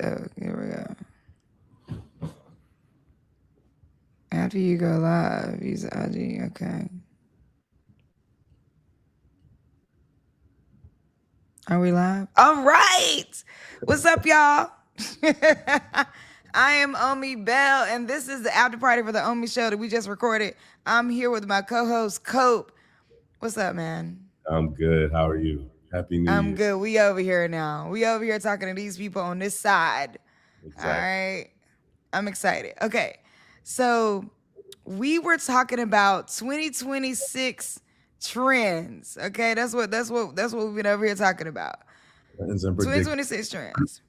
Oh, here we go. After you go live, use IG. Okay. Are we live? All right. What's up, y'all? I am Omi Bell, and this is the after party for the Omi Show that we just recorded. I'm here with my co-host Cope. What's up, man? I'm good. How are you? Happy New I'm Year. good. We over here now. We over here talking to these people on this side. All Exactly. right. I'm excited. Okay. So we were talking about 2026 trends. Okay, that's what we've been over here talking about. And some predict. 2026 trends.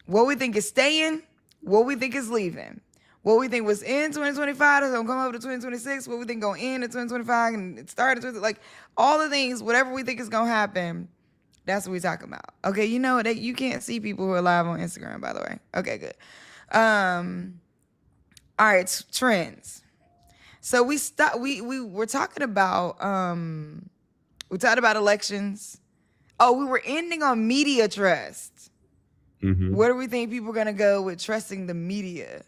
What we think is staying, what we think is leaving. What we think was in 2025 is gonna come over to 2026. What we think gonna end in 2025 and it started like all the things, whatever we think is gonna happen. That's what we talking about. Okay, you know that you can't see people who are live on Instagram, by the way. Okay, good. All right, trends. So we were talking about we talked about elections. Oh, we were ending on media trust. Hmm. Where do we think people are gonna go with trusting the media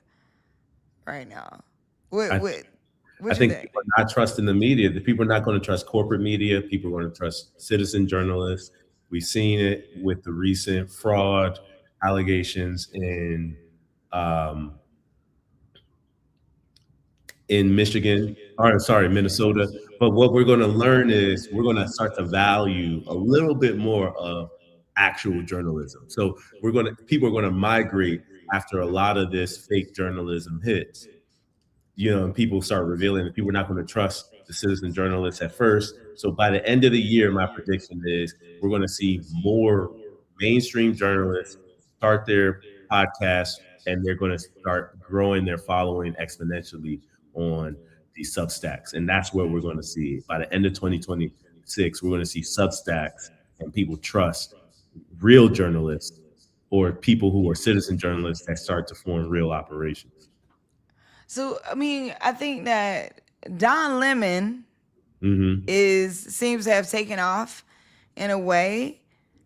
right now? I What think what I what you think think? people are not trusting the media. The people are not going to trust corporate media. People are going to trust citizen journalists. We've seen it with the recent fraud allegations um, in Michigan, or sorry, Minnesota. But what we're going to learn is we're going to start to value a little bit more of actual journalism. So people are going to migrate after a lot of this fake journalism hits. And people start revealing that people are not going to trust the citizen journalists at first. So by the end of the year, my prediction is we're going to see more mainstream journalists start their podcasts, and they're going to start growing their following exponentially on these Substacks. And that's where we're going to see by the end of 2026, we're going to see Substacks and people trust real journalists or people who are citizen journalists that start to form real operations. So I mean, I think that Don Lemon Hmm. is seems to have taken off in a way.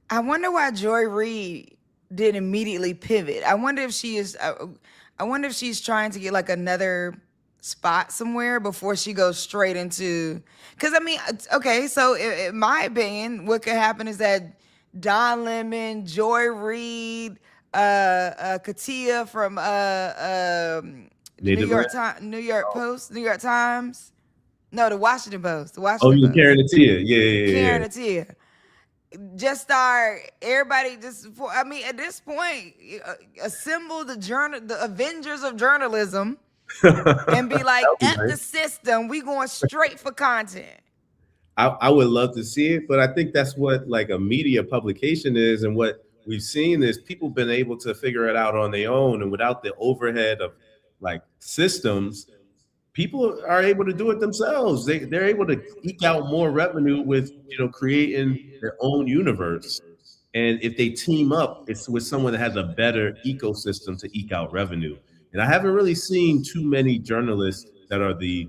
I wonder why Joy Reid did immediately pivot. I wonder if she is. I wonder if she's trying to get like another spot somewhere before she goes straight into. Because I mean, okay, so in my opinion, what could happen is that Don Lemon, Joy Reid, Katia from the Native land. New York Post, New York Times. No, the Washington Post. The Oh, Washington you Post. carrying it to you. Yeah, yeah, Karen yeah, Atia. Just start everybody just for I mean at this point assemble the Avengers of journalism yeah. and be That like would be at the nice. system we going straight for content. I would love to see it, but I think that's what like a media publication is, and what we've seen is people been able to figure it out on their own, and without the overhead of like systems, people are able to do it themselves. They're able to eke out more revenue with creating their own universe. And if they team up, it's with someone that has a better ecosystem to eke out revenue. And I haven't really seen too many journalists that are the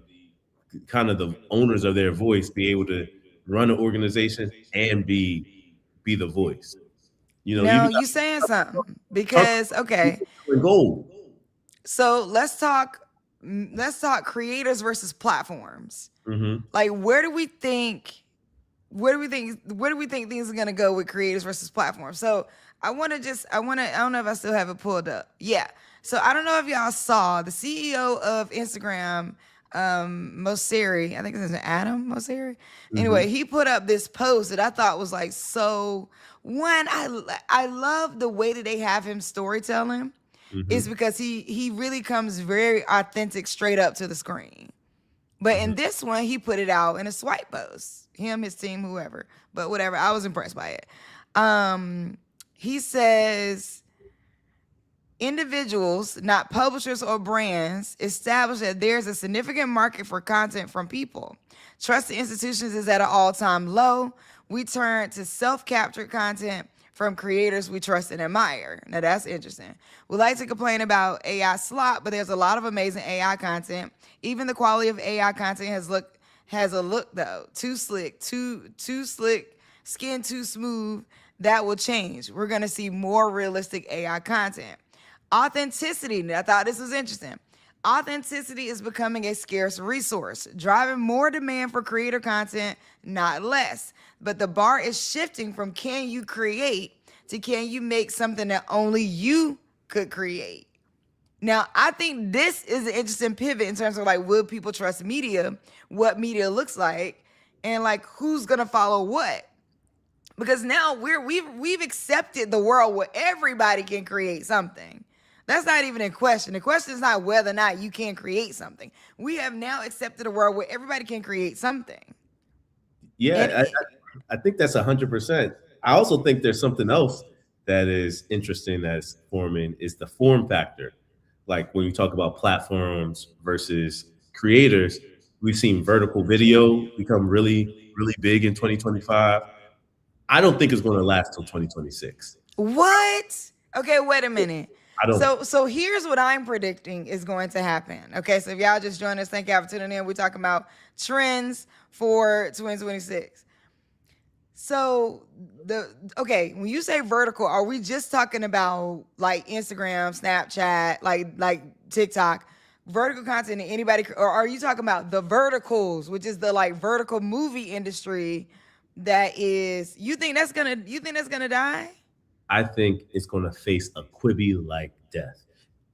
kind of the owners of their voice be able to run an organization and be the voice. You No, got you saying something Tucker because okay, and Gold. so let's talk creators versus platforms. Hmm. Like where do we think things are gonna go with creators versus platforms? So I don't know if I still have it pulled up. Yeah. So I don't know if y'all saw the CEO of Instagram, Mosseri, I think it's Adam Mosseri. Anyway, Hmm. he put up this post that I thought was like so one, I love the way that they have him storytelling. Is Hmm. because he really comes very authentic straight up to the screen. But Hmm. in this one, he put it out in a swipe post. Him, his team, whoever. But whatever. I was impressed by it. He says individuals, not publishers or brands, establish that there's a significant market for content from people. Trust in institutions is at an all-time low. We turn to self-captured content from creators we trust and admire. Now that's interesting. We like to complain about AI slop, but there's a lot of amazing AI content. Even the quality of AI content has a look though, too slick, too slick, skin too smooth. That will change. We're gonna see more realistic AI content. Authenticity. I thought this was interesting. Authenticity is becoming a scarce resource, driving more demand for creator content, not less. But the bar is shifting from can you create to can you make something that only you could create. Now, I think this is an interesting pivot in terms of like, will people trust media, what media looks like, and like who's gonna follow what? Because now we've accepted the world where everybody can create something. That's not even in question. The question is not whether or not you can create something. We have now accepted a world where everybody can create something. And Yeah, I think that's 100%. I also think there's something else that is interesting that's forming is the form factor. Like when you talk about platforms versus creators, we've seen vertical video become really big in 2025. I don't think it's going to last till 2026. what? Okay, wait a minute. I don't. So here's what I'm predicting is going to happen. Okay, so if y'all just join us, thank y'all for tuning in. We're talking about trends for 2026. So when you say vertical, are we just talking about like Instagram, Snapchat, like TikTok, vertical content that anybody, or are you talking about the verticals, which is the like vertical movie industry that is you think that's gonna die? I think it's going to face a Quibi like death.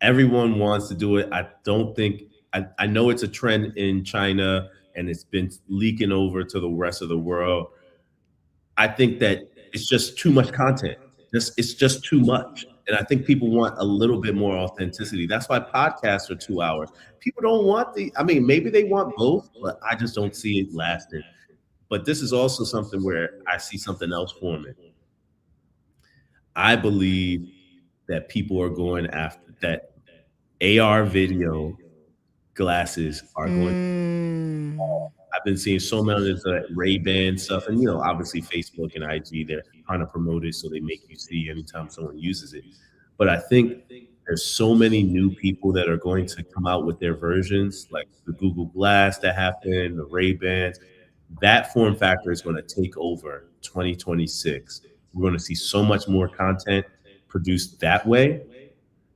Everyone wants to do it. I don't think, I know it's a trend in China and it's been leaking over to the rest of the world. I think that it's just too much content. It's just too much. And I think people want a little bit more authenticity. That's why podcasts are 2 hours. People don't want I mean, maybe they want both, but I just don't see it lasting. But this is also something where I see something else forming. I believe that people are going after that AR video glasses are going. Mm. I've been seeing so many of the Ray-Ban stuff, and obviously Facebook and IG, they're trying to promote it so they make you see anytime someone uses it. But I think there's so many new people that are going to come out with their versions, like the Google Glass that happened, the Ray-Bans. That form factor is going to take over 2026. We're going to see so much more content produced that way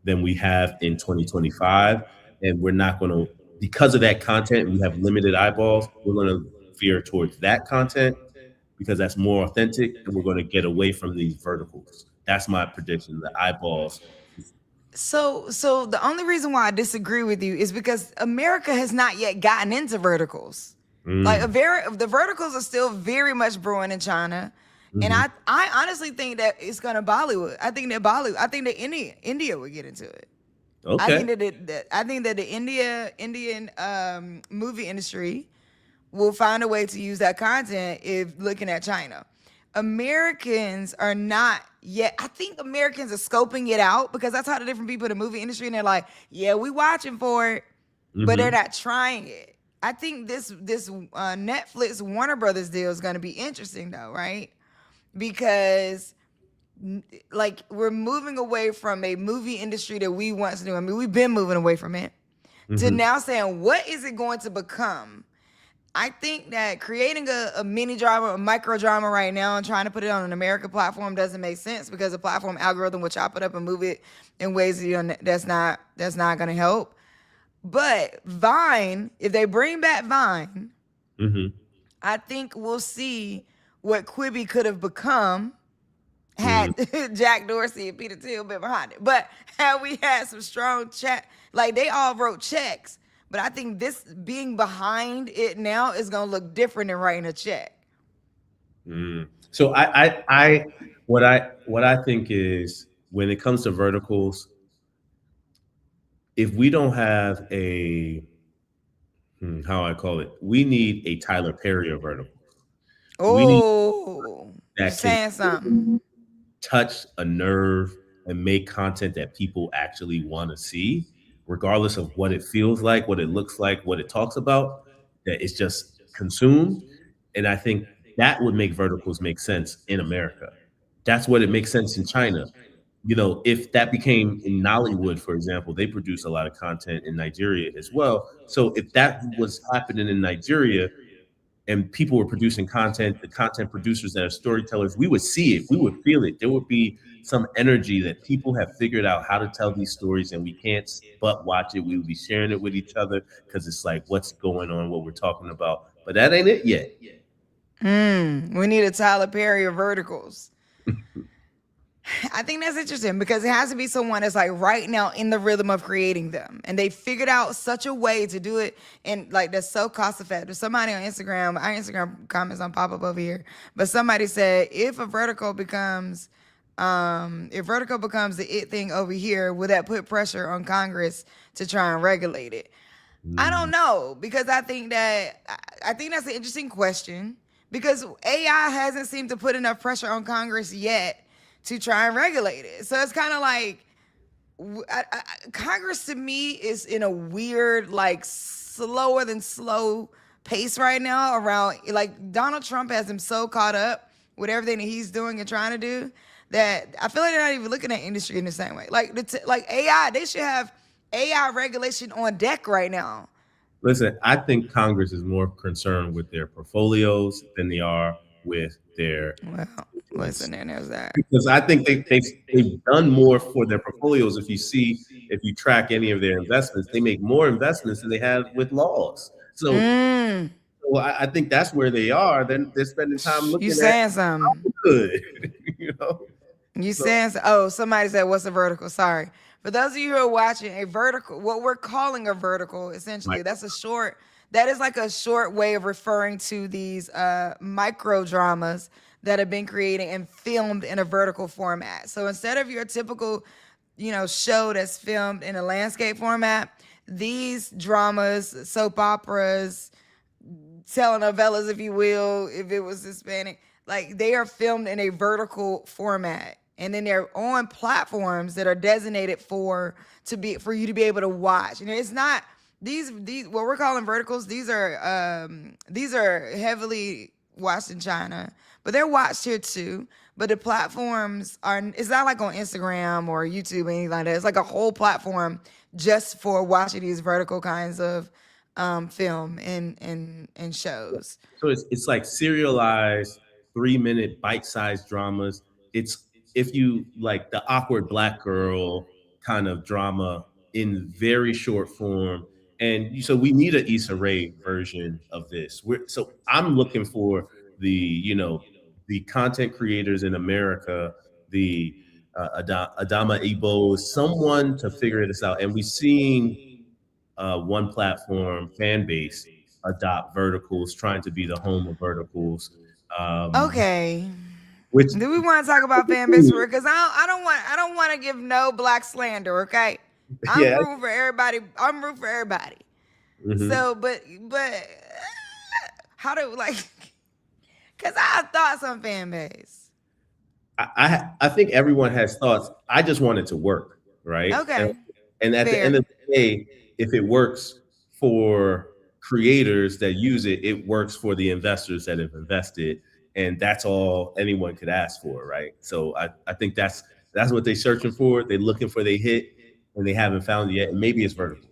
than we have in 2025. And we're not going to, because of that content, we have limited eyeballs. We're going to veer towards that content because that's more authentic and we're going to get away from these verticals. That's my prediction. The eyeballs. So the only reason why I disagree with you is because America has not yet gotten into verticals. Like the verticals are still very much brewing in China. And I honestly think that it's gonna Bollywood. I think that India would get into it. I Okay. think that the Indian movie industry will find a way to use that content if looking at China. Americans are not yet. I think Americans are scoping it out because I talk to different people in the movie industry and they're like, "Yeah, we watching for it," but they're not trying it. I think this Netflix Warner Brothers deal is going to be interesting though, right? Because like we're moving away from a movie industry that we once knew. I mean, we've been moving away from it to now saying, what is it going to become? I think that creating a mini drama, a micro drama right now and trying to put it on an American platform doesn't make sense because the platform algorithm will chop it up and move it in ways that's not going to help. But Vine, if they bring back Vine, I think we'll see what Quibi could have become had Jack Dorsey and Peter Thiel been behind it. But had we had some strong check, like they all wrote checks. But I think this being behind it now is gonna look different than writing a check. So what I think is when it comes to verticals, if we don't have how I call it, we need a Tyler Perry of vertical. We need Oh, you that can saying something? touch a nerve and make content that people actually want to see, regardless of what it feels like, what it looks like, what it talks about, that it's just consumed. And I think that would make verticals make sense in America. That's what it makes sense in China. If that became in Nollywood, for example, they produce a lot of content in Nigeria as well. So if that was happening in Nigeria, and people were producing content, the content producers that are storytellers, we would see it, we would feel it. There would be some energy that people have figured out how to tell these stories, and we can't but watch it. We would be sharing it with each other because it's like, what's going on, what we're talking about. But that ain't it yet. We need a Tyler Perry of verticals. I think that's interesting because it has to be someone that's like right now in the rhythm of creating them. And they figured out such a way to do it and like that's so cost effective. Somebody on Instagram, our Instagram comments on pop up over here, but somebody said if vertical becomes the it thing over here, will that put pressure on Congress to try and regulate it? I don't know because I think that's an interesting question because AI hasn't seemed to put enough pressure on Congress yet to try and regulate it. So it's kind of like Congress to me is in a weird, like slower than slow pace right now around like Donald Trump has him so caught up with everything that he's doing and trying to do that I feel like they're not even looking at industry in the same way. Like like AI, they should have AI regulation on deck right now. Listen, I think Congress is more concerned with their portfolios than they are with their Well, listen, and there's that. because I think they've done more for their portfolios. If you track any of their investments, they make more investments than they have with laws. So, Mm, I think that's where they are. Then they're spending time you looking at saying something? good, you know. You So, saying so? Oh, somebody said, "What's a vertical?" Sorry for those of you who are watching. A vertical, what we're calling a vertical, essentially, like, that's a short. That is like a short way of referring to these micro dramas that have been created and filmed in a vertical format. So instead of your typical, show that's filmed in a landscape format, these dramas, soap operas, telenovelas, if you will, if it was Hispanic, like they are filmed in a vertical format. And then they're on platforms that are designated for you to be able to watch. And it's not these what we're calling verticals, these are heavily watched in China, but they're watched here too. But the platforms it's not like on Instagram or YouTube or anything like that. It's like a whole platform just for watching these vertical kinds of film and shows. so it's like serialized 3-minute bite-sized dramas. It's if you like the awkward black girl kind of drama in very short form. And so we need an Issa Rae version of this. So I'm looking for the content creators in America, the Adama Ebo, someone to figure this out. And we've seen one platform fan base adopt verticals, trying to be the home of verticals. Um, Okay. which Do we want to talk about fan base work? Because I don't want to give no black slander. Okay, I'm yeah, rooting for everybody. I'm rooting for everybody. mhm. So, but how do like? Because I have thoughts on fan base. I think everyone has thoughts. I just want it to work, right? Okay, And at the end fair. of the day, if it works for creators that use it, it works for the investors that have invested, and that's all anyone could ask for, right? So I think that's what they're searching for. They're looking for their hit, and they haven't found it yet. And maybe it's vertical.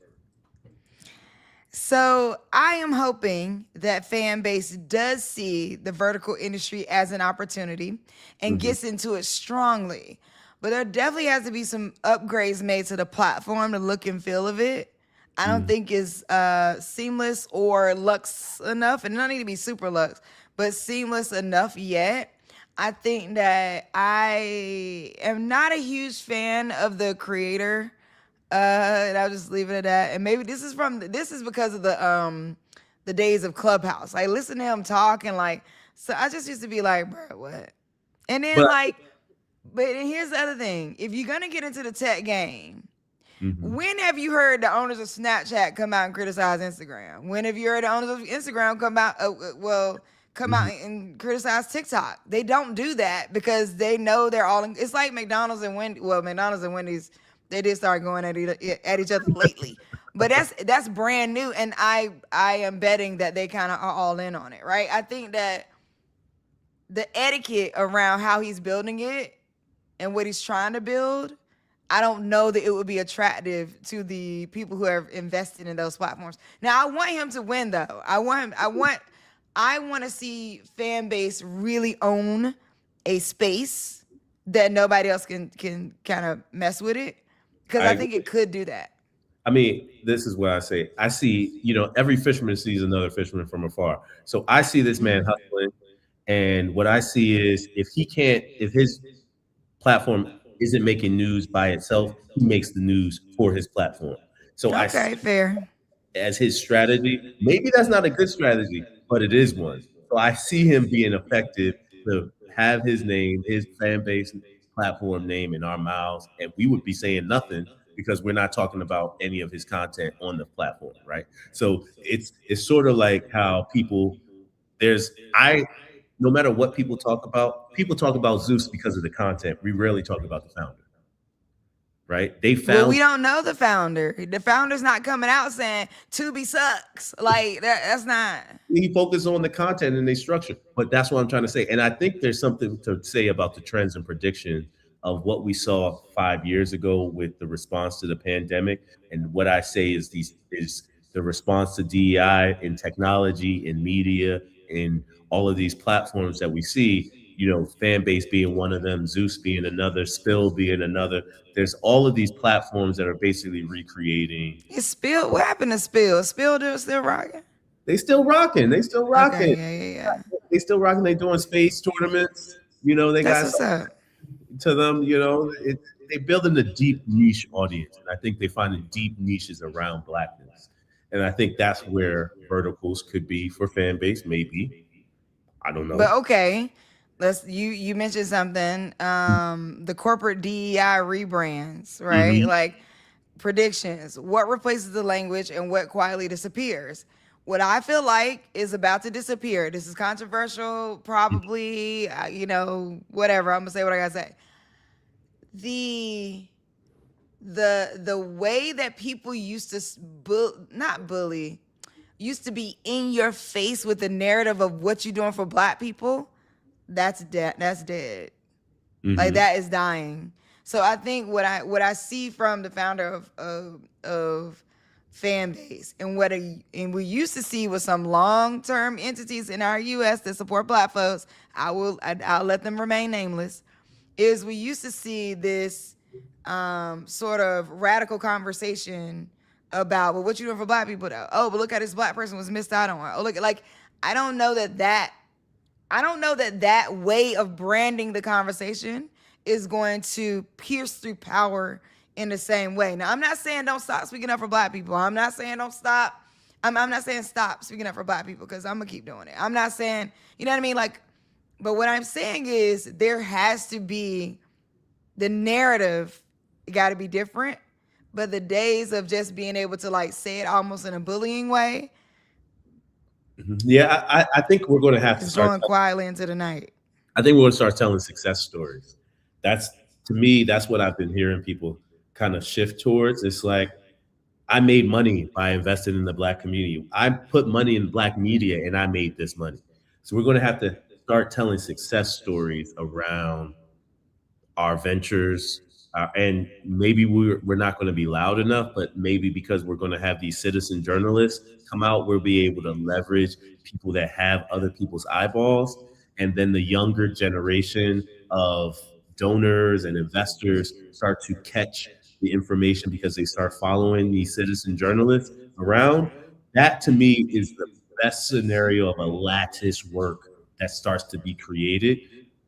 So I am hoping that fan base does see the vertical industry as an opportunity and Mhm. gets into it strongly. But there definitely has to be some upgrades made to the platform, the look and feel of it. I don't Mhm. think is seamless or luxe enough, and it don't need to be super luxe, but seamless enough yet. I think that I am not a huge fan of the creator, and I'll just leave it at that. And maybe this is because of the days of Clubhouse. I listen to him talk and like, so I just used to be like, bro, what? And then But like, but and here's the other thing: if you're gonna get into the tech game, mhm. when have you heard the owners of Snapchat come out and criticize Instagram? When have you heard the owners of Instagram come out Mhm. and criticize TikTok? They don't do that because they know they're all. It's like McDonald's and Wendy's. Well, McDonald's and Wendy's, they did start going at each other lately, but that's brand new, and I am betting that they kind of are all in on it, right? I think that the etiquette around how he's building it and what he's trying to build, I don't know that it would be attractive to the people who are invested in those platforms. Now, I want him to win, though. I want to see fan base really own a space that nobody else can kind of mess with it, because I I think agree. it could do that. I mean, this is what I say. I see, every fisherman sees another fisherman from afar. So I see this man hustling, and what I see is if his platform isn't making news by itself, he makes the news for his platform. So I see Okay, fair. as his strategy. Maybe that's not a good strategy, but it is one. So I see him being effective to have his name, his fan base platform name in our mouths, and we would be saying nothing because we're not talking about any of his content on the platform, right? So it's sort of like how there's I no matter what people talk about Zeus because of the content. We rarely talk about the founder, right? They Well, found we don't know the founder. The founder's not coming out saying Tubi sucks. Like that's not. he focused on the content and they structure. But that's what I'm trying to say. And I think there's something to say about the trends and prediction of what we saw 5 years ago with the response to the pandemic. And what I say is the response to DEI in technology, in media, in all of these platforms that we see, fan base being one of them, Zeus being another, Spill being another. There's all of these platforms that are basically recreating. It's Spill. What happened to Spill? Spill still rocking? They still rocking. They still Okay, rocking. yeah. They still rocking. They doing space tournaments. They That's got what's something up. to them. They building a deep niche audience, and I think they finding deep niches around blackness. And I think that's where verticals could be for fan base. Maybe I don't But know. okay, you mentioned something. The corporate DEI rebrands, right? Hmm. Like predictions. What replaces the language and what quietly disappears? What I feel like is about to disappear. This is controversial, probably. Whatever. I'm gonna say what I gotta say. The the way that people used to not bully, used to be in your face with the narrative of what you're doing for black people, that's dead. That's dead. Like Hmm. that is dying. So I think what I see from the founder of fan base, and we used to see with some long term entities in our U.S. that support black folks. I'll let them remain nameless. Is we used to see this sort of radical conversation about, well, what you doing for black people though? Oh, but look at this black person was missed out on. Oh, look, like I don't know that way of branding the conversation is going to pierce through power in the same way. Now, I'm not saying don't stop speaking up for black people. I'm not saying don't stop. I'm not saying stop speaking up for black people, because I'm gonna keep doing it. I'm not saying, you know what I mean? Like, but what I'm saying is there has to be the narrative got to be different. But the days of just being able to like say it almost in a bullying way Yeah, I think we're going to have to is start. going quietly into the night. I think we're going to start telling success stories. That's To me, that's what I've been hearing people kind of shift towards. It's like I made money by investing in the black community. I put money in black media and I made this money. So we're going to have to start telling success stories around our ventures. And maybe we're not going to be loud enough, but maybe because we're going to have these citizen journalists come out, we'll be able to leverage people that have other people's eyeballs. And then the younger generation of donors and investors start to catch the information because they start following these citizen journalists around. That to me is the best scenario of a lattice work that starts to be created.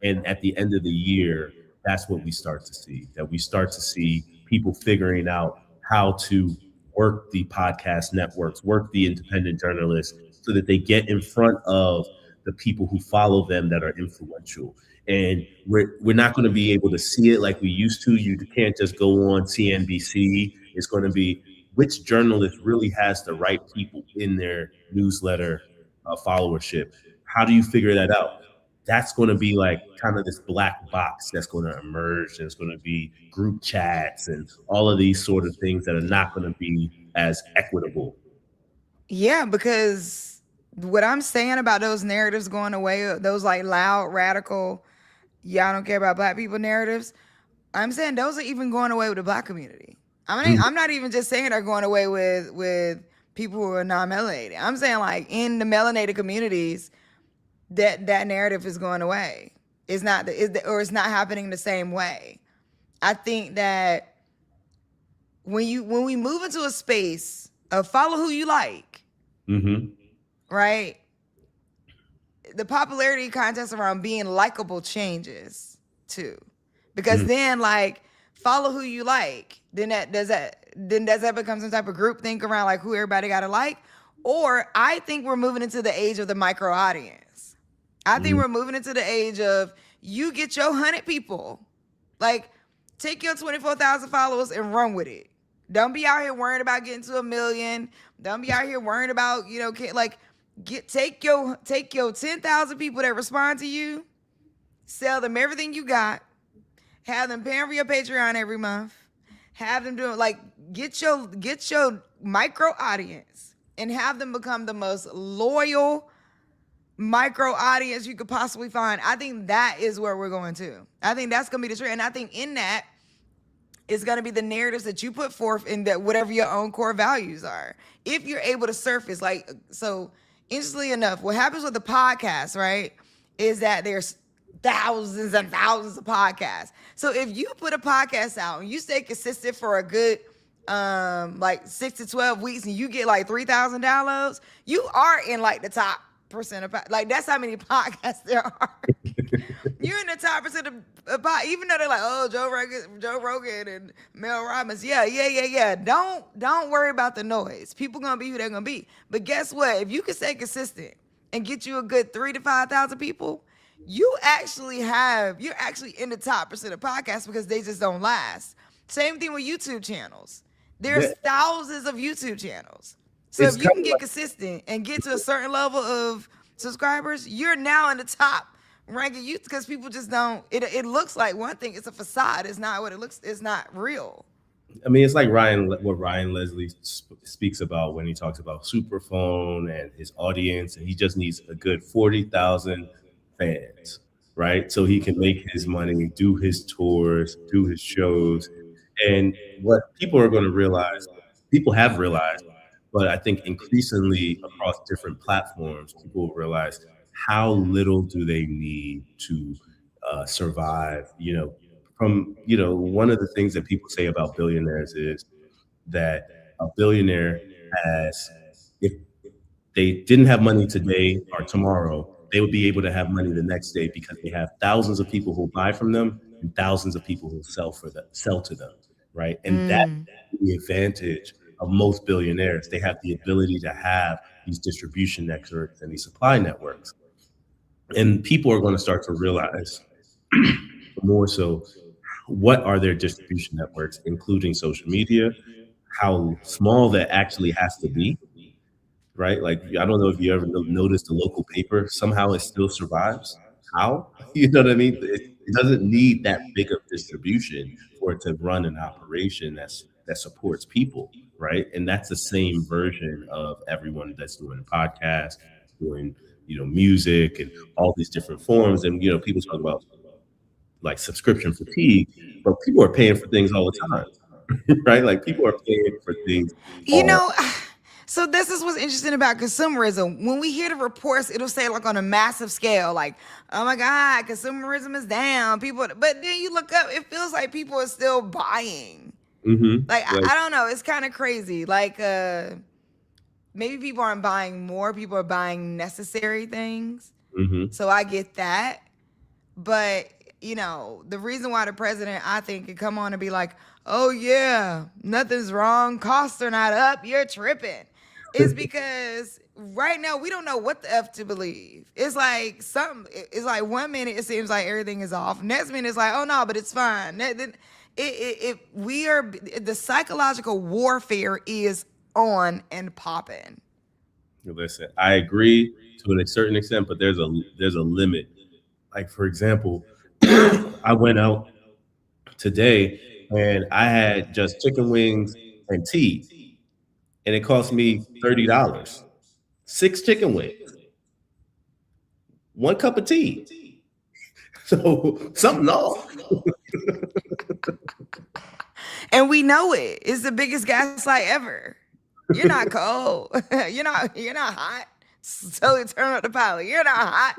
And at the end of the year, that's what we start to see. That we start to see people figuring out how to work the podcast networks, work the independent journalists, so that they get in front of the people who follow them that are influential. And we're not going to be able to see it like we used to. You can't just go on CNBC. It's going to be which journalist really has the right people in their newsletter followership. How do you figure that out? That's going to be like kind of this black box that's going to emerge. There's going to be group chats and all of these sort of things that are not going to be as equitable. Yeah, because what I'm saying about those narratives going away, those like loud, radical, y'all don't care about black people narratives, I'm saying those are even going away with the black community. Mm. I'm not even just saying they're going away with people who are non-melanated. I'm saying like in the melanated communities, that narrative is going away. It's not or it's not happening the same way. I think that when we move into a space of follow who you like, Mm-hmm. right? The popularity contest around being likable changes too, because Mm-hmm. then like follow who you like. Then does that become some type of group think around like who everybody got to like? Or I think we're moving into the age of the micro audience. I think Mm-hmm. we're moving into the age of you get your 100 people. Like, take your 24,000 followers and run with it. Don't be out here worrying about getting to 1 million. Don't be out here worrying about, like take your 10,000 people that respond to you, sell them everything you got, have them paying for your Patreon every month, have them doing like get your micro audience and have them become the most loyal micro audience you could possibly find. I think that is where we're going to. I think that's gonna be the trend. And I think in that is gonna be the narratives that you put forth in that whatever your own core values are. If you're able to surface, like, so interestingly enough, what happens with the podcast, right, is that there's thousands and thousands of podcasts. So if you put a podcast out and you stay consistent for a good like 6 to 12 weeks and you get like 3,000 downloads, you are in like the top percent of like that's how many podcasts there are. You're in the top percent of even though they're like, oh, Joe Rogan and Mel Robbins. Yeah. Don't worry about the noise. People gonna be who they're gonna be. But guess what? If you can stay consistent and get you a good 3,000 to 5,000 people, you're actually in the top percent of podcasts because they just don't last. Same thing with YouTube channels. There's thousands of YouTube channels. So It's if you kind can of get consistent and get to a certain level of subscribers, you're now in the top ranking YouTube because people just don't. It looks like one thing. It's a facade. It's not what it looks. It's not real. I mean, it's like what Ryan Leslie speaks about when he talks about Superphone and his audience, and he just needs a good 40,000 fans, right? So he can make his money, do his tours, do his shows. And what people are going to realize, people have realized, but I think increasingly across different platforms, people will realize how little do they need to survive, one of the things that people say about billionaires is that a billionaire has, if they didn't have money today or tomorrow, they would be able to have money the next day because they have thousands of people who buy from them and thousands of people who sell to them, right? And that's the advantage of most billionaires. They have the ability to have these distribution networks and these supply networks. And people are going to start to realize more so what are their distribution networks, including social media, how small that actually has to be, right? Like, I don't know if you ever noticed the local paper, somehow it still survives. How? You know what I mean? It doesn't need that big of distribution for it to run an operation that supports people, right? And that's the same version of everyone that's doing podcasts, doing, music and all these different forms. And, people talk about like subscription fatigue, but people are paying for things all the time, right? Like people are paying for things You all. know, so this is what's interesting about consumerism. When we hear the reports, it'll say like on a massive scale, like, oh my God, consumerism is down. People, but then you look up, it feels like people are still buying. Mm-hmm. Like, Like, I don't know. It's kind of crazy. Like, maybe people aren't buying more. People are buying necessary things. mm-hmm. So I get that. But, the reason why the president, I think, could come on and be like, oh, yeah, nothing's wrong. Costs are not up. You're tripping. Is because right now we don't know what the F to believe. It's like it's like 1 minute it seems like everything is off. Next minute it's like, oh, no, but it's fine. The psychological warfare is on and popping. Listen, I agree to a certain extent, but there's a limit. Like, for example, I went out today and I had just chicken wings and tea, and it cost me $30. 6 chicken wings, 1 cup of tea. So something off. And we know it. It's the biggest gaslight ever. You're not cold. You're not hot. So turn up the pilot. You're not hot.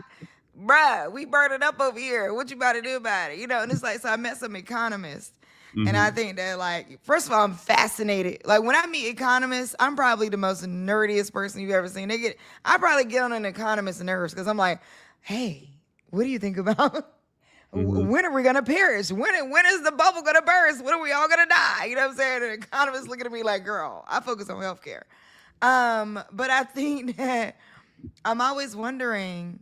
Bruh, we burning up over here. What you about to do about it? And it's like, so I met some economists. And I Hmm. think that, like, first of all, I'm fascinated. Like, when I meet economists, I'm probably the most nerdiest person you've ever seen. I probably get on an economist's nerves because I'm like, hey, what do you think about Hmm. when are we gonna perish? When is the bubble gonna burst? When are we all gonna die? You know what I'm saying? And economists looking at me like, girl, I focus on healthcare. But I think that I'm always wondering,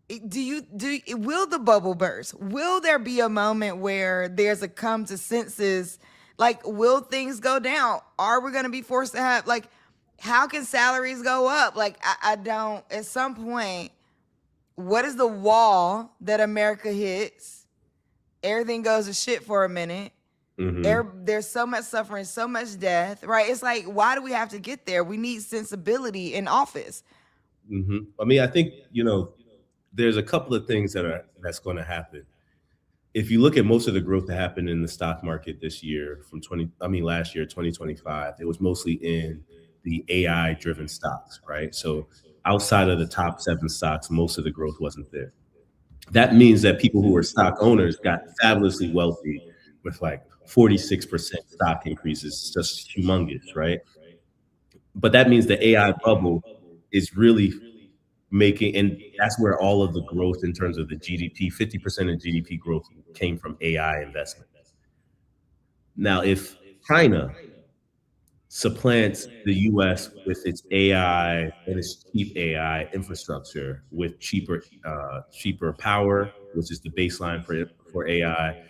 will the bubble burst? Will there be a moment where there's a come to senses? Like, will things go down? Are we gonna be forced to have, like, how can salaries go up? Like, I don't, at some point, what is the wall that America hits? Everything goes to shit for a minute. Hmm. There's so much suffering, so much death, right? It's like, why do we have to get there? We need sensibility in office. Hmm. I mean, I think, there's a couple of things that's going to happen. If you look at most of the growth that happened in the stock market this year last year, 2025, it was mostly in the AI driven stocks, right? So outside of the top seven stocks, most of the growth wasn't there. That means that people who were stock owners got fabulously wealthy with like 46% stock increases, just humongous, right? But that means the AI bubble is really making, and that's where all of the growth in terms of the GDP, 50% of GDP growth came from AI investment. Now, if China supplants the US with its AI and its cheap AI infrastructure with cheaper power, which is the baseline for AI.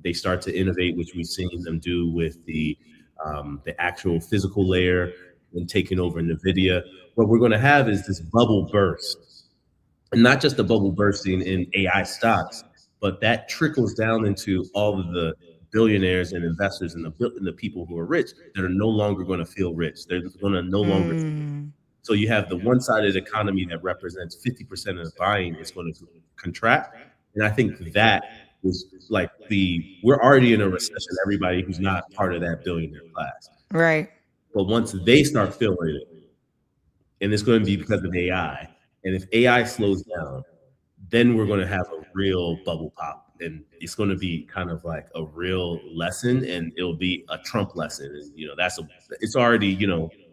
They start to innovate, which we've seen them do with the actual physical layer and taking over NVIDIA. What we're going to have is this bubble burst, and not just the bubble bursting in AI stocks, but that trickles down into all of the billionaires and investors and the people who are rich that are no longer going to feel rich. They're going to no longer. Mm, So you have the one side of the economy that represents 50% of the buying is going to contract. And I think that is like we're already in a recession, everybody who's not part of that billionaire class. right. But once they start feeling it, and it's going to be because of AI, and if AI slows down, then we're going to have a real bubble pop, and it's going to be kind of like a real lesson, and it'll be a Trump lesson. And it's already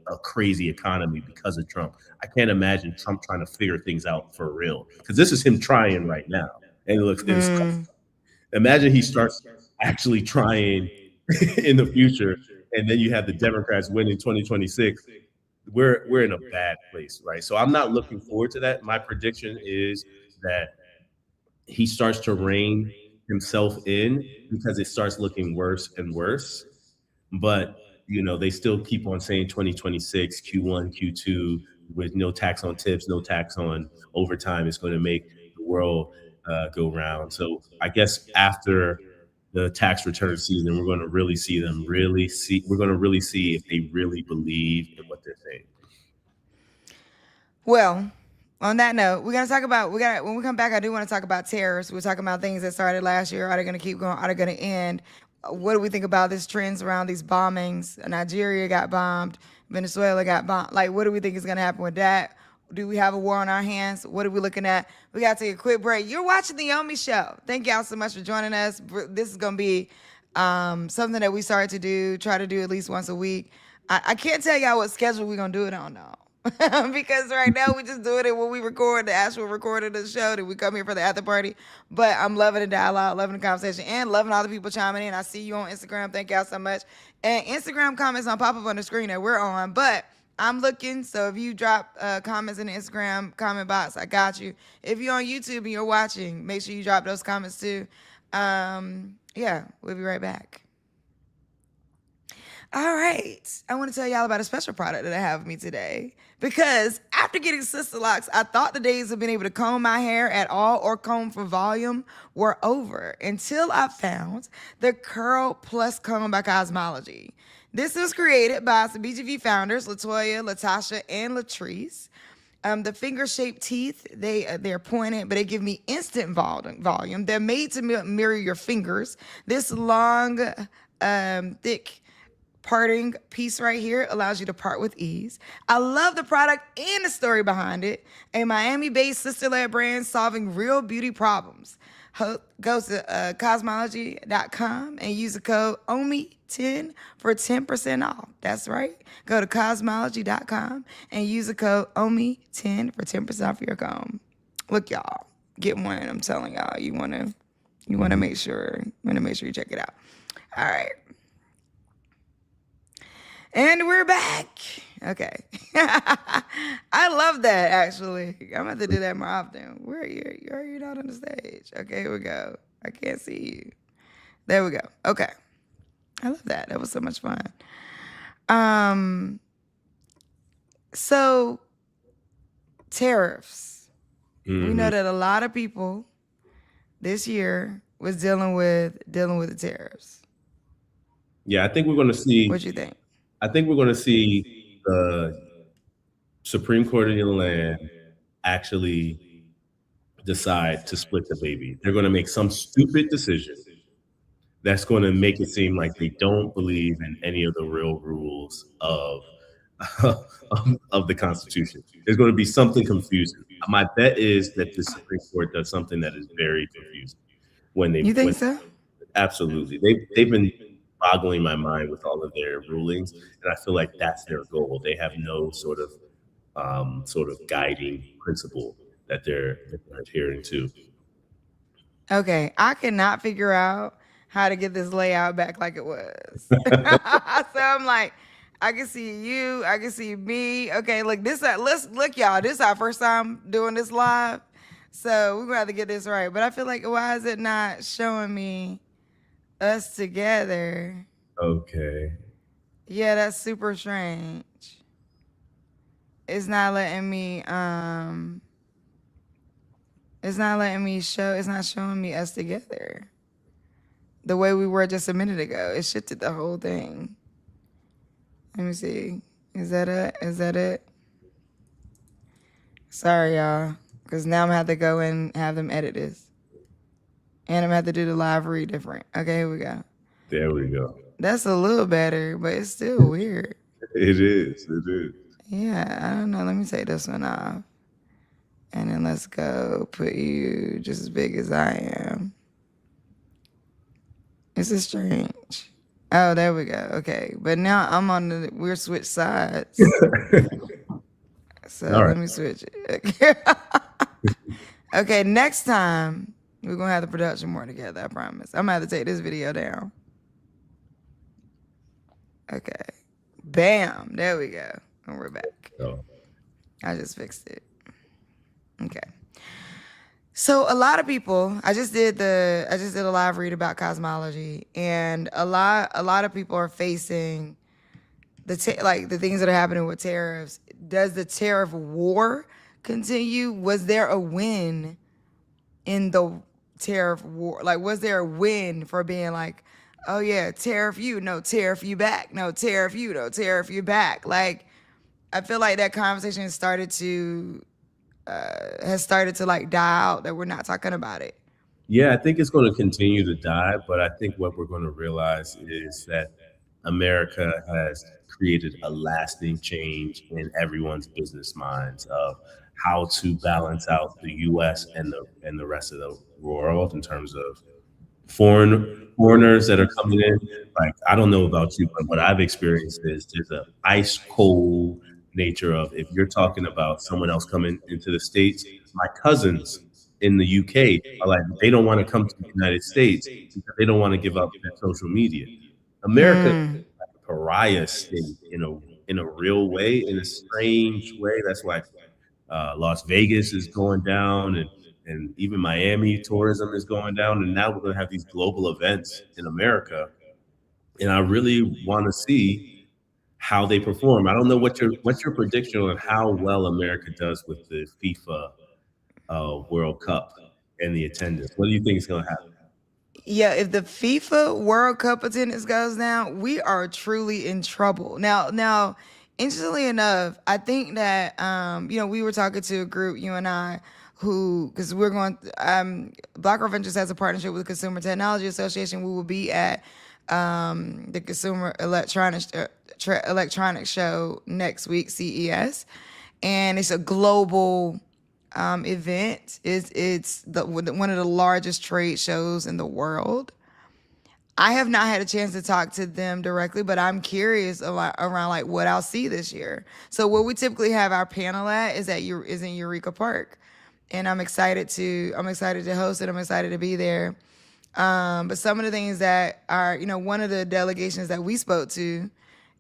a crazy economy because of Trump. I can't imagine Trump trying to figure things out for real, because this is him trying right now, and it looks and it's, Mm, imagine he starts actually trying in the future, and then you have the Democrats win in 2026. We're in a bad place, right? So I'm not looking forward to that. My prediction is that he starts to rein himself in because it starts looking worse and worse. But they still keep on saying 2026 Q1, Q2 with no tax on tips, no tax on overtime is going to make the world go round. So I guess after the tax return season, we're going to really see them really see. We're going to really see if they really believe in what they're saying. well, on that note, we're gonna talk about we got when we come back. I do want to talk about tariffs. We're talking about things that started last year. Are they gonna keep going? Are they gonna end? What do we think about this trends around these bombings? Nigeria got bombed. Venezuela got bombed. Like, what do we think is gonna happen with that? Do we have a war on our hands? What are we looking at? We got to take a quick break. You're watching the Omi Show. Thank y'all so much for joining us. This is gonna be something that we started to do. Try to do at least once a week. I can't tell y'all what schedule we're gonna do it on though. Because right now we just doing it when we record the actual recording of the show. That we come here for the after party. But I'm loving the dialogue, loving the conversation, and loving all the people chiming in. I see you on Instagram. Thank y'all so much. And Instagram comments on pop up on the screen that we're on. But I'm looking, so if you drop comments in the Instagram comment box, I got you. If you're on YouTube and you're watching, make sure you drop those comments too. Yeah, we'll be right back. All right. I want to tell y'all about a special product that I have with me today. Because after getting sister locks, I thought the days of being able to comb my hair at all or comb for volume were over until I found the Curl Plus Comb by Cosmology. This was created by some BGV founders, Latoya, Latasha, and Latrice. The finger-shaped teeth, they're pointed, but they give me instant volume. They're made to mirror your fingers. This long, thick parting piece right here allows you to part with ease. I love the product and the story behind it. A Miami-based sister-led brand solving real beauty problems. Go to cosmology.com and use the code OMI10 for 10% off. That's right. Go to cosmology.com and use the code OMI10 for 10% off your comb. Look, y'all, get one. I'm telling y'all, you wanna make sure you check it out. All right. And we're back. Okay. I love that, actually. I'm going to do that more often. Where are you? Are you not on the stage? Okay, here we go. I can't see you. There we go. Okay. I love that. That was so much fun. So tariffs. Mm-hmm. We know that a lot of people this year was dealing with the tariffs. Yeah, I think we're going to see. What you think? I think we're going to see the Supreme Court of the land actually decide to split the baby. They're going to make some stupid decision that's going to make it seem like they don't believe in any of the real rules of the Constitution. There's going to be something confusing. My bet is that the Supreme Court does something that is very confusing when they. You think so? Absolutely. They've been boggling my mind with all of their rulings, and I feel like that's their goal. They have no sort of guiding principle that they're adhering to. Okay, I cannot figure out how to get this layout back like it was. So I'm like, I can see you, I can see me. Okay, look, look, y'all. This is our first time doing this live, so we're gonna have to get this right. But I feel like, why is it not showing me us together? Okay. Yeah, that's super strange. It's not letting me it's not showing me us together. The way we were just a minute ago. It shifted the whole thing. Let me see. Is that it? Sorry, y'all. Because now I'm going to have to go and have them edit this. And I'm going to have to do the live read different. Okay, here we go. There we go. That's a little better, but it's still weird. It is. Yeah, I don't know. Let me take this one off. And then let's go put you just as big as I am. This is strange. Oh, there we go. Okay. But now we're switched sides. So right. Let me switch it. Okay, next time we're going to have the production more together, I promise. I'm going to have to take this video down. Okay. Bam. There we go. And we're back. Oh. I just fixed it. Okay. So a lot of people, I just did a live read about cosmology, and a lot of people are facing the things that are happening with tariffs. Does the tariff war continue? Was there a win in the tariff war? Like, was there a win for being like, oh yeah, tariff you, no tariff you back, no tariff you, no tariff you back? Like, I feel like that conversation has started to like die out, that we're not talking about it. Yeah, I think it's going to continue to die, but I think what we're going to realize is that America has created a lasting change in everyone's business minds of how to balance out the U.S. and the rest of the world in terms of foreigners that are coming in. Like, I don't know about you, but what I've experienced is there's an ice cold nature of, if you're talking about someone else coming into the States, my cousins in the UK are like, they don't want to come to the United States because they don't want to give up their social media. America is like a pariah state in a real way, in a strange way. That's why Las Vegas is going down, and even Miami tourism is going down. And now we're going to have these global events in America. And I really want to see how they perform. I don't know what's your prediction on how well America does with the FIFA World Cup and the attendance. What do you think is going to happen? Yeah, if the FIFA World Cup attendance goes down, we are truly in trouble. Now, interestingly enough, I think that we were talking to a group, you and I, because we're going. Black Girl Ventures has a partnership with the Consumer Technology Association. We will be at the Consumer Electronics Show next week, CES, and it's a global event. It's one of the largest trade shows in the world. I have not had a chance to talk to them directly, but I'm curious around like what I'll see this year. So where we typically have our panel at is in Eureka Park, and I'm excited to host it. I'm excited to be there. But some of the things that are, one of the delegations that we spoke to,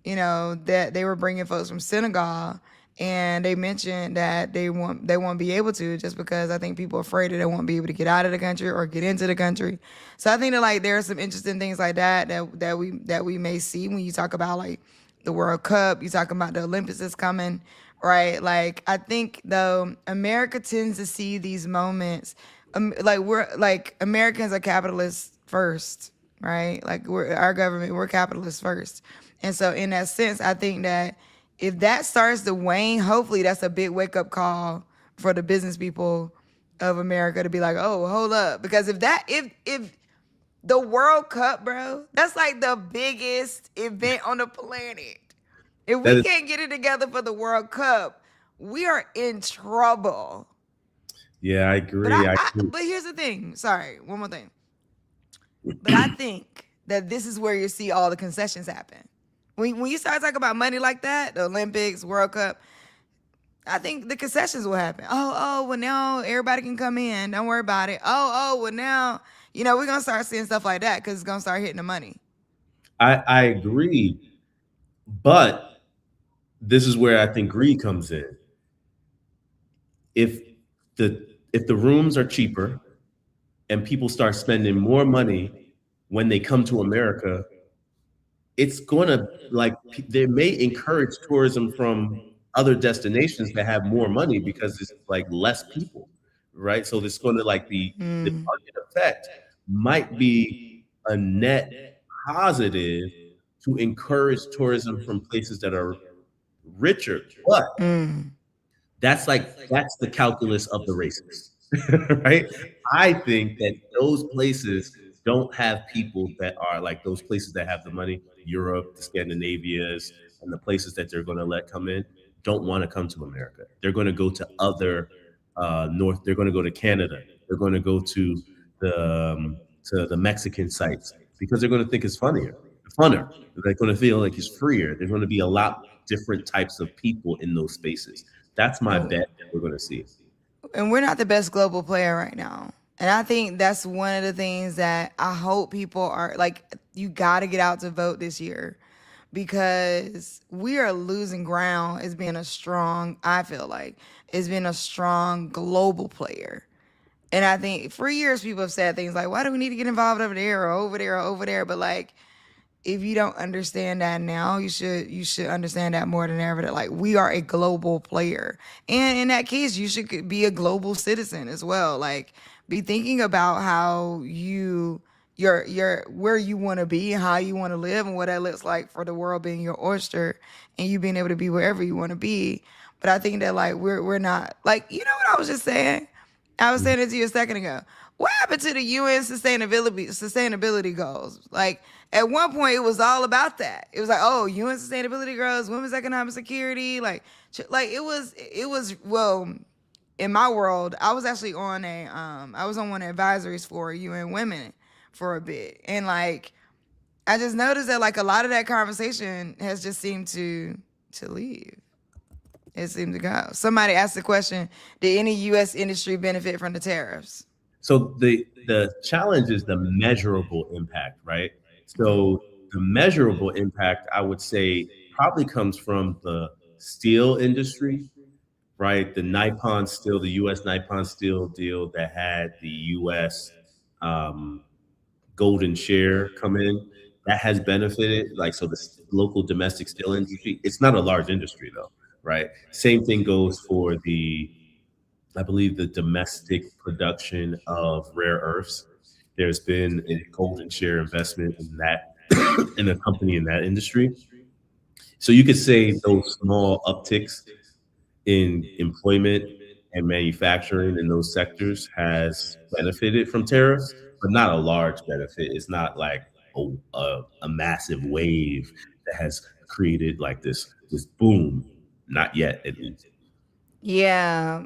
that they were bringing folks from Senegal, and they mentioned that they won't be able to, just because I think people are afraid that they won't be able to get out of the country or get into the country. So I think that like there are some interesting things like that we may see when you talk about like the World Cup, you talking about the Olympics is coming, right? Like I think though America tends to see these moments, like we're like Americans are capitalists first, right? Like our government, we're capitalists first, and so in that sense, I think that if that starts to wane, hopefully that's a big wake up call for the business people of America to be like, oh, hold up, because if the World Cup, bro, that's like the biggest event on the planet. If That we is, can't get it together for the World Cup, we are in trouble. yeah, I But agree. I agree. but here's the thing. Sorry, one more thing. But I think that this is where you see all the concessions happen. When you start talking about money like that, the Olympics, World Cup, I think the concessions will happen. Well now everybody can come in. Don't worry about it. Well now, we're gonna start seeing stuff like that because it's gonna start hitting the money. I agree, but this is where I think greed comes in. If the rooms are cheaper and people start spending more money when they come to America, it's going to like they may encourage tourism from other destinations that have more money because it's like less people, right? So it's going to like the target effect might be a net positive to encourage tourism from places that are richer, but that's the calculus of the racist, right? I think that those places don't have people that are like those places that have the money, Europe, the Scandinavias, and the places that they're going to let come in don't want to come to America. They're going to go to other north. They're going to go to Canada. They're going to go to the Mexican sites because they're going to think it's funner. They're going to feel like it's freer. There's going to be a lot different types of people in those spaces. That's my bet that we're going to see. And we're not the best global player right now. And I think that's one of the things that I hope people are like, you got to get out to vote this year, because we are losing ground as being a strong, I feel like, as being a strong global player. And I think for years people have said things like, why do we need to get involved over there or over there or over there? But like, if you don't understand that now, you should understand that more than ever, that like we are a global player. And in that case, you should be a global citizen as well. Like be thinking about how your where you want to be and how you want to live and what that looks like for the world being your oyster and you being able to be wherever you want to be. But I think that like we're not like, what I was just saying? I was saying it to you a second ago. What happened to the UN sustainability goals? Like at one point, it was all about that. It was like, oh, UN sustainability goals, women's economic security, like it was. Well, in my world, I was actually on I was on one of the advisories for UN Women for a bit, and like I just noticed that like a lot of that conversation has just seemed to leave. It seemed to go. Somebody asked the question, did any U.S. industry benefit from the tariffs? So the challenge is the measurable impact, right? So the measurable impact, I would say, probably comes from the steel industry, right? The Nippon Steel, the U.S. Nippon Steel deal that had the U.S. golden share come in, that has benefited. Like so, the local domestic steel industry. It's not a large industry though, right? Same thing goes for I believe the domestic production of rare earths. There's been a golden share investment in that in a company in that industry. So you could say those small upticks in employment and manufacturing in those sectors has benefited from tariffs, but not a large benefit. It's not like a massive wave that has created like this boom. Not yet, at least. Yeah,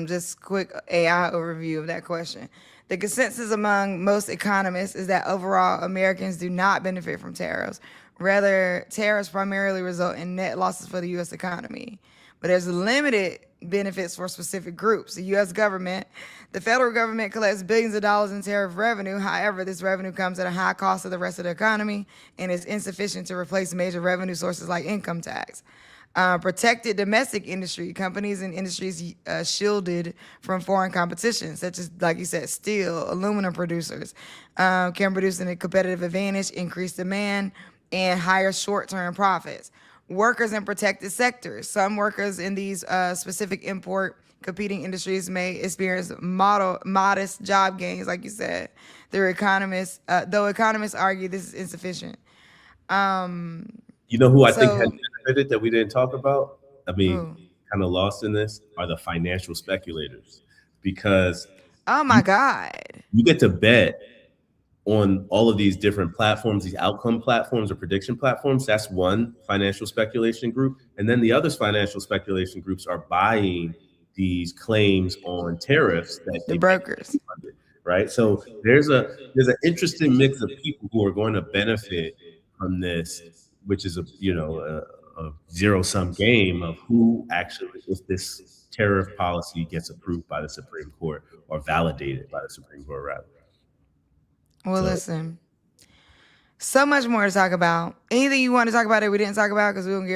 just quick AI overview of that question. The consensus among most economists is that overall Americans do not benefit from tariffs. Rather, tariffs primarily result in net losses for the U.S. economy. But there's limited benefits for specific groups. The federal government collects billions of dollars in tariff revenue. However, this revenue comes at a high cost to the rest of the economy and is insufficient to replace major revenue sources like income tax. Protected domestic industry, companies and industries shielded from foreign competition, such as, like you said, steel, aluminum producers, can produce a competitive advantage, increase demand, and higher short-term profits. Workers in protected sectors. Some workers in these specific import competing industries may experience modest job gains, like you said. Though economists argue this is insufficient. You know who I think has So, benefited that we didn't talk about? I mean, who? kind of lost in this are the financial speculators, because Oh my you God. you get to bet on all of these different platforms, these outcome platforms or prediction platforms. That's one financial speculation group. And then the other financial speculation groups are buying these claims on tariffs that The they think brokers. are funded, right? So there's an interesting mix of people who are going to benefit from this, which is a zero sum game of who actually, if this tariff policy gets approved by the Supreme Court or validated by the Supreme Court, rather. Well, So listen, so much more to talk about. Anything you want to talk about that we didn't talk about? Because we gonna get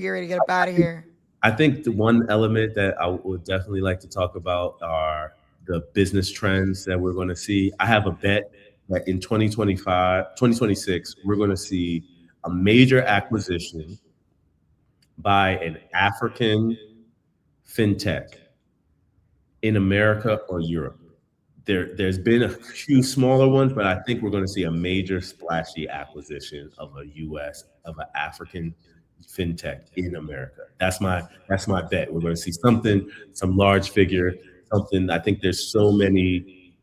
ready to get up out of here. I think the one element that I would definitely like to talk about are the business trends that we're going to see. I have a bet that in 2025, 2026, we're going to see a major acquisition by an African fintech in America or Europe. There's been a few smaller ones, but I think we're going to see a major splashy acquisition of a U.S. of an African fintech in America. That's my bet. We're going to see something, some large figure, something. I think there's so many.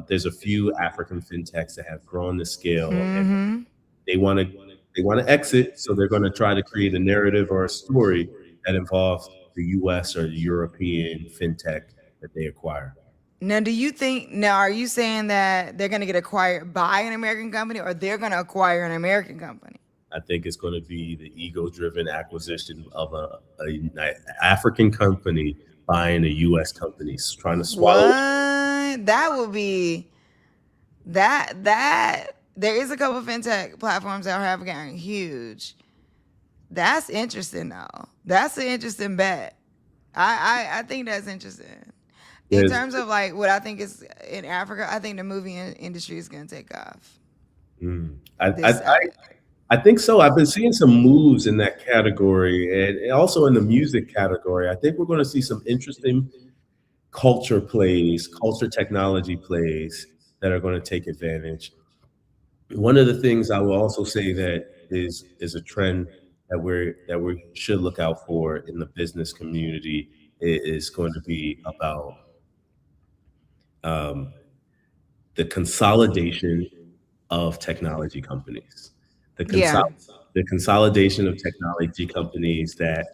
There's a few African fintechs that have grown the scale, and Mm-hmm. they want to they want to exit, so they're going to try to create a narrative or a story that involves the U.S. or the European fintech that they acquire. Now, are you saying that they're gonna get acquired by an American company or they're gonna acquire an American company? I think it's going to be the ego-driven acquisition of a African company buying a U.S. company, trying to swallow. What? That would be that there is a couple fintech platforms that have gotten huge. That's interesting though. That's an interesting bet. I think that's interesting. In There's, terms of like what I think is in Africa, I think the movie industry is gonna take off. mm, I, I, This I, I think so. I've been seeing some moves in that category, and also in the music category. I think we're going to see some interesting culture plays, culture technology plays that are going to take advantage. One of the things I will also say that is a trend that we should look out for in the business community is going to be about um, the consolidation of technology companies. The Yeah. the consolidation of technology companies that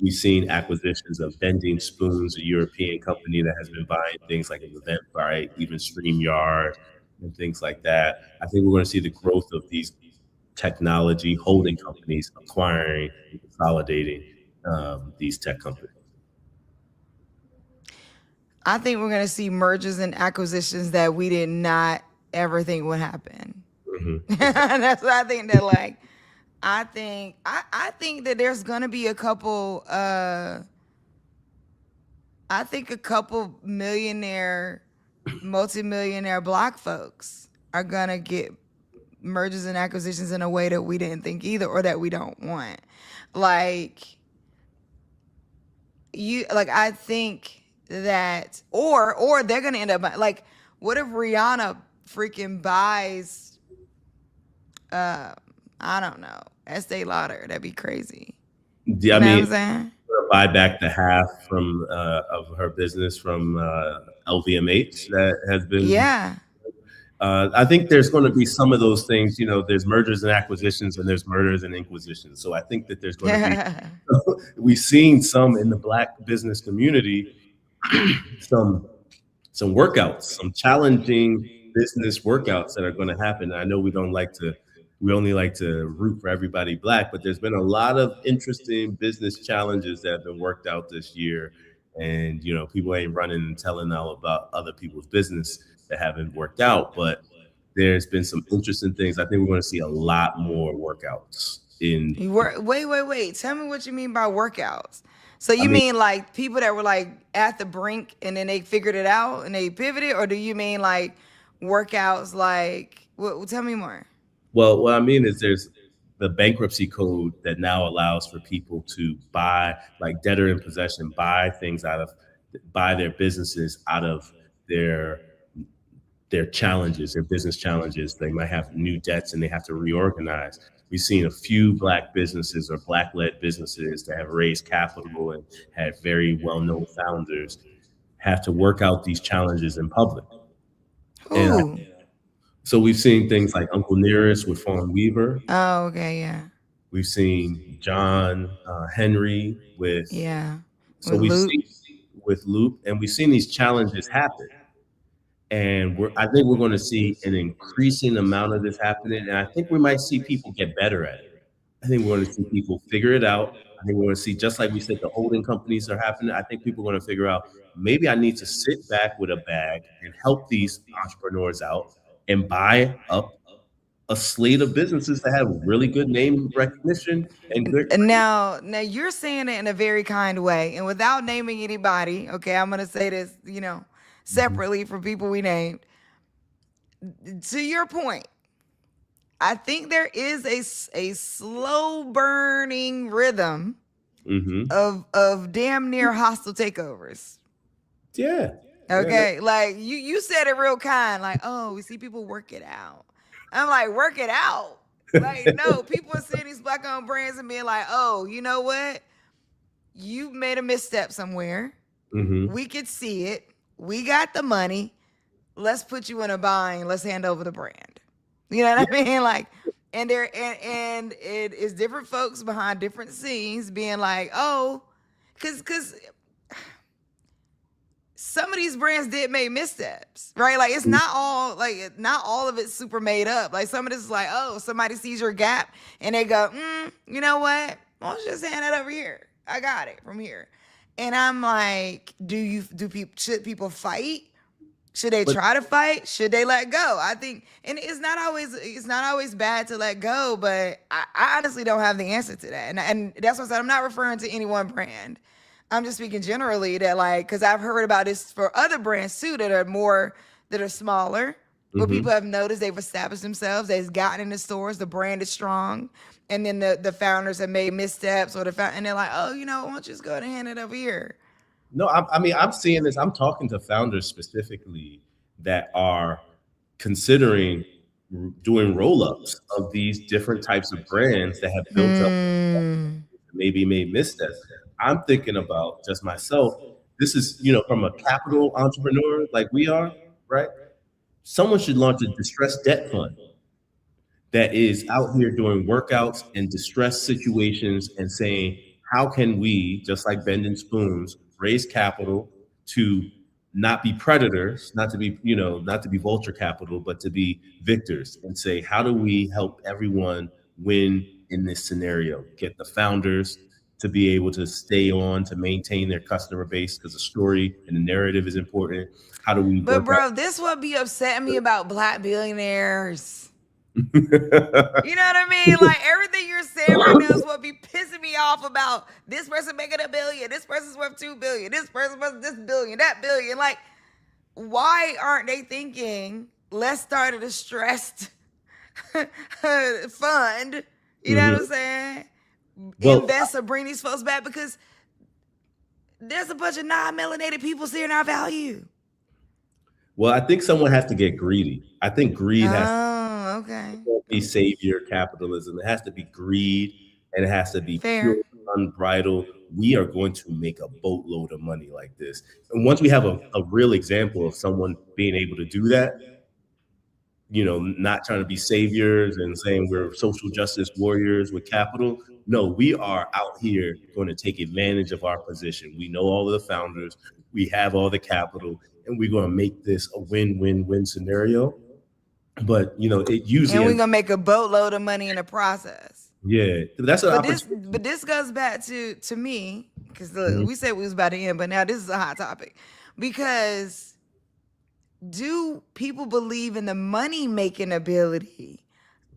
we've seen acquisitions of Bending Spoons, a European company that has been buying things like Eventbrite, even StreamYard, and things like that. I think we're going to see the growth of these technology holding companies acquiring and consolidating these tech companies. I think we're gonna see mergers and acquisitions that we did not ever think would happen. That's what I think that like I think that there's gonna be a couple I think a couple multimillionaire black folks are gonna get mergers and acquisitions in a way that we didn't think either or that we don't want. Like I think that or they're gonna end up like what if Rihanna freaking buys uh I don't know, Estee Lauder? That'd be crazy. Yeah, I You know what mean, I'm saying? buy back the half from of her business from LVMH that has been. Yeah. I think there's going to be some of those things. You know, there's mergers and acquisitions, and there's murders and inquisitions. So I think that there's going to be. We've seen some in the Black business community, some workouts, some challenging business workouts that are going to happen. I know we only like to root for everybody Black, but there's been a lot of interesting business challenges that have been worked out this year. And, you know, people ain't running and telling now about other people's business that haven't worked out, but there's been some interesting things. I think we're going to see a lot more workouts in, Wait. Tell me what you mean by workouts. So I you mean, mean like people that were like at the brink and then they figured it out and they pivoted, or do you mean like workouts like tell me more? well, what I mean is there's the bankruptcy code that now allows for people to buy, like debtor in possession, buy their businesses out of their challenges, their business challenges. They might have new debts and they have to reorganize. We've seen a few Black businesses or Black-led businesses that have raised capital and had very well-known founders have to work out these challenges in public. And Who? so we've seen things like Uncle Nearest with Fawn Weaver. Oh, okay, yeah. We've seen John Henry with, Yeah. so With we've Luke. seen with Loop, and we've seen these challenges happen. And I think we're going to see an increasing amount of this happening. And I think we might see people get better at it. I think we're going to see people figure it out. I think we're going to see, just like we said, the holding companies are happening. I think people are going to figure out, maybe I need to sit back with a bag and help these entrepreneurs out and buy up a slate of businesses that have really good name recognition and good. And now you're saying it in a very kind way, and without naming anybody. Okay, I'm gonna say this, separately from people we named. To your point, I think there is a slow burning rhythm Mm-hmm. of damn near hostile takeovers. Yeah. Okay, like you said it real kind, like, oh, we see people work it out. I'm like, work it out. Like, no, people are seeing these Black-owned brands and being like, oh, you know what? You made a misstep somewhere. Mm-hmm. We could see it. We got the money. Let's put you in a bind. Let's hand over the brand. You know what I mean? Like, and it is different folks behind different scenes being like, oh, because some of these brands did make missteps, right? Like, it's not all of it's super made up. Like, some of this is like, oh, somebody sees your gap and they go, you know what? Why don't you just hand that over here? I got it from here. And I'm like, should people fight? Should they try to fight? Should they let go? I think, and it's not always bad to let go, but I honestly don't have the answer to that. And that's what I said. I'm not referring to any one brand. I'm just speaking generally that, like, because I've heard about this for other brands too that are smaller, where people have noticed they've established themselves, they've gotten in the stores, the brand is strong, and then the founders have made missteps, and they're like, oh, why don't you just go ahead and hand it over here? No, I mean, I'm seeing this. I'm talking to founders specifically that are considering doing roll-ups of these different types of brands that have built up, maybe made missteps. I'm thinking about just myself. This is, from a capital entrepreneur like we are, right? Someone should launch a distressed debt fund that is out here doing workouts in distressed situations and saying, how can we, just like bending spoons, raise capital to not be predators, not to be vulture capital, but to be victors, and say, how do we help everyone win in this scenario? Get the founders to be able to stay on, to maintain their customer base, because the story and the narrative is important. How do we? But bro, this would be upsetting me about Black billionaires. You know what I mean? Like, everything you're saying right now is what be pissing me off about this person making $1 billion, this person's worth $2 billion, this person's worth this billion, that billion. Like, why aren't they thinking, let's start a distressed fund? You know what I'm saying? Invest or bring these folks back, because there's a bunch of non-melanated people seeing our value. Well, I think someone has to get greedy. I think greed has to be savior capitalism. It has to be greed, and it has to be pure, unbridled. We are going to make a boatload of money like this. And once we have a real example of someone being able to do that, not trying to be saviors and saying we're social justice warriors with capital. No, we are out here going to take advantage of our position. We know all of the founders, we have all the capital, and we're going to make this a win-win-win scenario. But it usually And we're ends. gonna make a boatload of money in the process. Yeah, that's an But opportunity. this goes back to me because Mhm. we said we was about to end, but now this is a hot topic because do people believe in the money making ability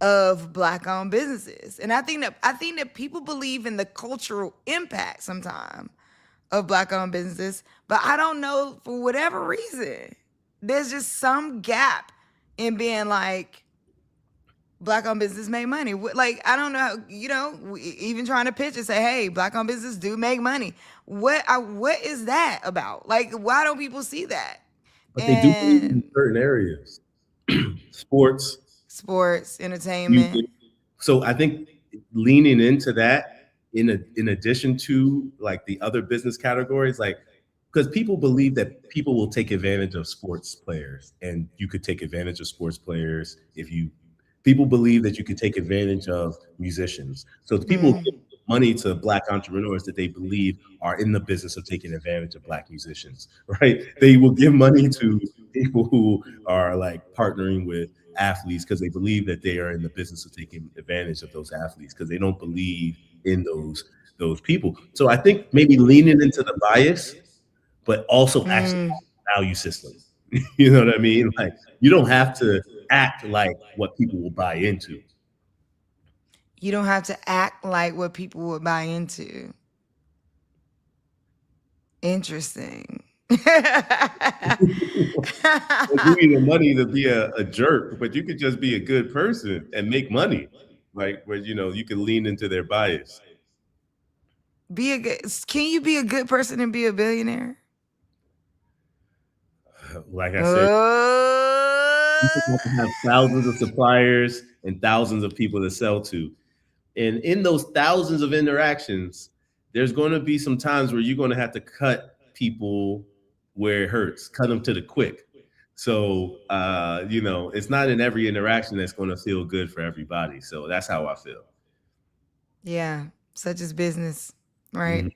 of black owned businesses? And I think that people believe in the cultural impact sometimes of black owned businesses, but I don't know for whatever reason. There's just some gap in being like black owned business make money. Like I don't know, even trying to pitch and say, "Hey, black owned business do make money." What is that about? Like, why don't people see that? But they do believe in And certain areas, sports, sports, entertainment. music. So I think leaning into that in addition to like the other business categories, like because people believe that people will take advantage of sports players, and you could take advantage of sports players if you. People believe that you could take advantage of musicians. So the people give money to black entrepreneurs that they believe are in the business of taking advantage of black musicians, right? They will give money to people who are like partnering with athletes because they believe that they are in the business of taking advantage of those athletes because they don't believe in those people. So I think maybe leaning into the bias, but also actually value system. You know what I mean? Like you don't have to act like what people will buy into. You don't have to act like what people would buy into. Interesting. They give you the money to be a jerk, but you could just be a good person and make money. Like where you can lean into their bias. Can you be a good person and be a billionaire? Like I said, you just have to have Uh, thousands of suppliers and thousands of people to sell to. And in those thousands of interactions, there's going to be some times where you're going to have to cut people where it hurts, cut them to the quick. So, it's not in every interaction that's going to feel good for everybody. So that's how I feel. yeah, such as business, right? Mhm.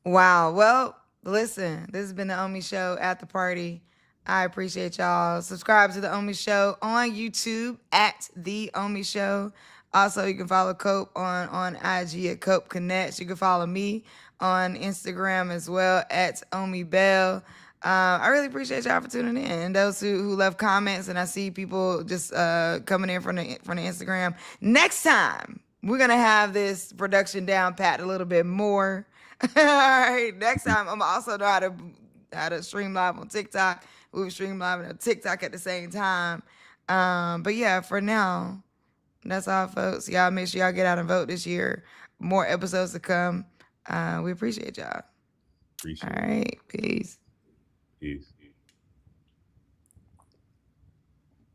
Wow. Well, listen, this has been the Omi Show at the party. I appreciate y'all. Subscribe to the Omi Show on YouTube at the Omi Show. Also, you can follow Cope on IG at Cope Connects. You can follow me on Instagram as well at Omi Bell. I really appreciate y'all for tuning in. And those who left comments, and I see people just coming in from the Instagram. Next time, we're gonna have this production down pat a little bit more. All right. Next time, I'm also know how to stream live on TikTok. We will stream live on TikTok at the same time. But yeah, for now, that's all, folks. Y'all make sure y'all get out and vote this year. More episodes to come. We appreciate y'all. All Appreciate it. right. Peace. Peace.